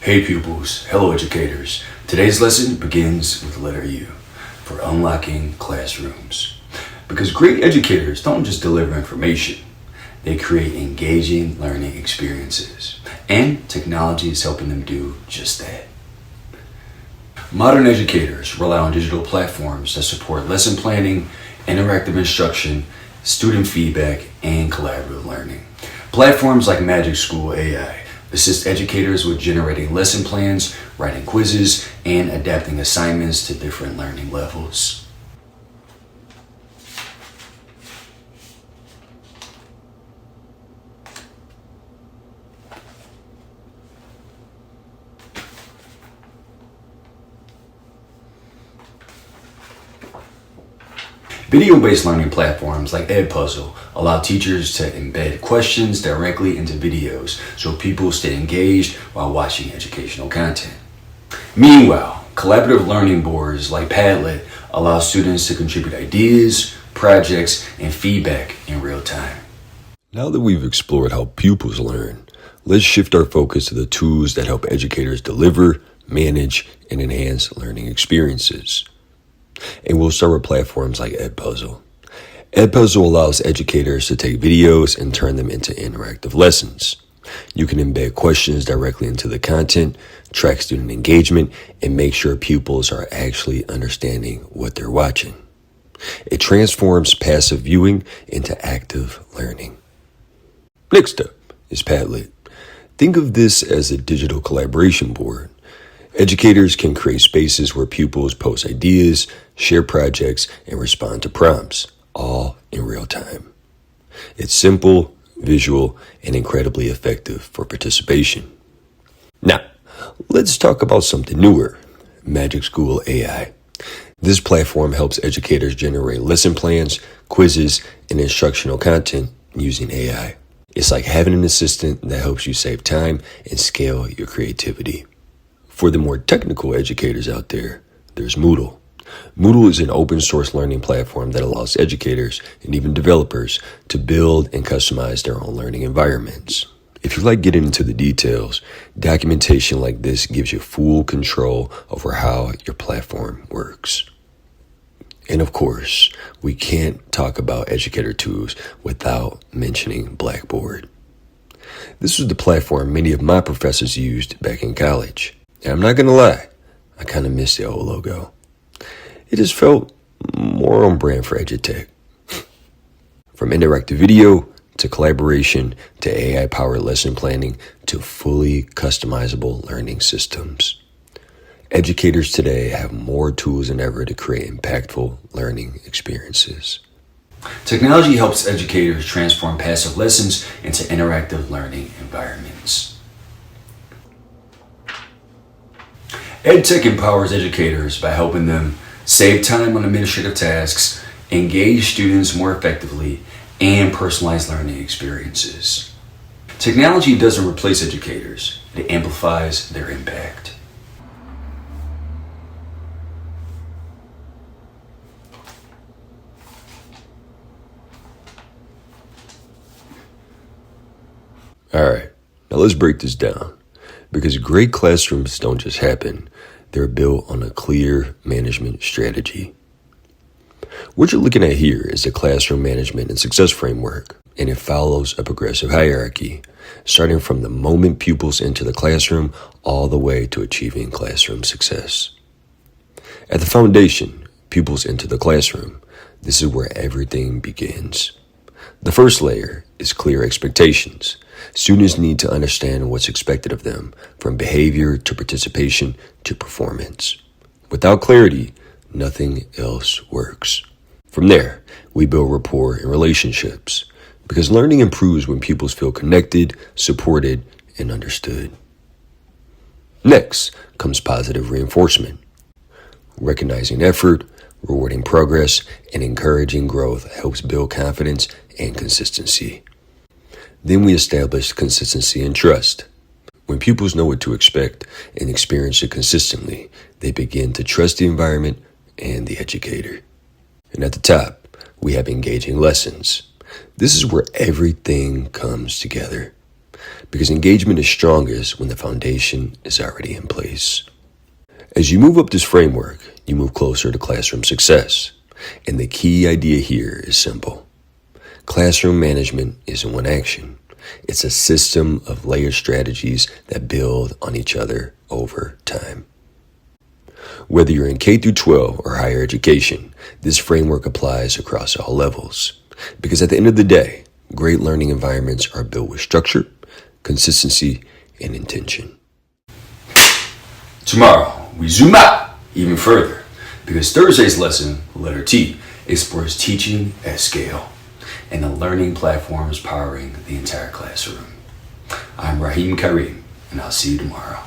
Hey pupils, hello educators. Today's lesson begins with the letter U for unlocking classrooms. Because great educators don't just deliver information, they create engaging learning experiences. And technology is helping them do just that. Modern educators rely on digital platforms that support lesson planning, interactive instruction, student feedback, and collaborative learning. Platforms like Magic School AI assist educators with generating lesson plans, writing quizzes, and adapting assignments to different learning levels. Video-based learning platforms like Edpuzzle allow teachers to embed questions directly into videos so pupils stay engaged while watching educational content. Meanwhile, collaborative learning boards like Padlet allow students to contribute ideas, projects, and feedback in real time. Now that we've explored how pupils learn, let's shift our focus to the tools that help educators deliver, manage, and enhance learning experiences. And we'll start with platforms like Edpuzzle. Edpuzzle allows educators to take videos and turn them into interactive lessons. You can embed questions directly into the content, track student engagement, and make sure pupils are actually understanding what they're watching. It transforms passive viewing into active learning. Next up is Padlet. Think of this as a digital collaboration board. Educators can create spaces where pupils post ideas, share projects, and respond to prompts, all in real time. It's simple, visual, and incredibly effective for participation. Now, let's talk about something newer, Magic School AI. This platform helps educators generate lesson plans, quizzes, and instructional content using AI. It's like having an assistant that helps you save time and scale your creativity. For the more technical educators out there, there's Moodle. Moodle is an open source learning platform that allows educators and even developers to build and customize their own learning environments. If you like getting into the details, documentation like this gives you full control over how your platform works. And of course, we can't talk about educator tools without mentioning Blackboard. This was the platform many of my professors used back in college. And I'm not going to lie, I kind of miss the old logo. It just felt more on brand for eduTech. From interactive video to collaboration to AI-powered lesson planning to fully customizable learning systems. Educators today have more tools than ever to create impactful learning experiences. Technology helps educators transform passive lessons into interactive learning environments. EdTech empowers educators by helping them save time on administrative tasks, engage students more effectively, and personalize learning experiences. Technology doesn't replace educators, it amplifies their impact. All right, now let's break this down. Because great classrooms don't just happen, they're built on a clear management strategy. What you're looking at here is the classroom management and success framework, and it follows a progressive hierarchy, starting from the moment pupils enter the classroom all the way to achieving classroom success. At the foundation, pupils enter the classroom. This is where everything begins. The first layer is clear expectations. Students need to understand what's expected of them, from behavior to participation to performance. Without clarity, nothing else works. From there, we build rapport and relationships, because learning improves when pupils feel connected, supported, and understood. Next comes positive reinforcement. Recognizing effort, rewarding progress, and encouraging growth helps build confidence and consistency. Then we establish consistency and trust. When pupils know what to expect and experience it consistently, they begin to trust the environment and the educator. And at the top, we have engaging lessons. This is where everything comes together. because engagement is strongest when the foundation is already in place. As you move up this framework, you move closer to classroom success. And the key idea here is simple. Classroom management isn't one action. It's a system of layered strategies that build on each other over time. Whether you're in K through 12 or higher education, this framework applies across all levels. Because at the end of the day, great learning environments are built with structure, consistency, and intention. Tomorrow, we zoom out even further because Thursday's lesson, letter T, explores teaching at scale and the learning platforms powering the entire classroom. I'm Raheem Kareem, and I'll see you tomorrow.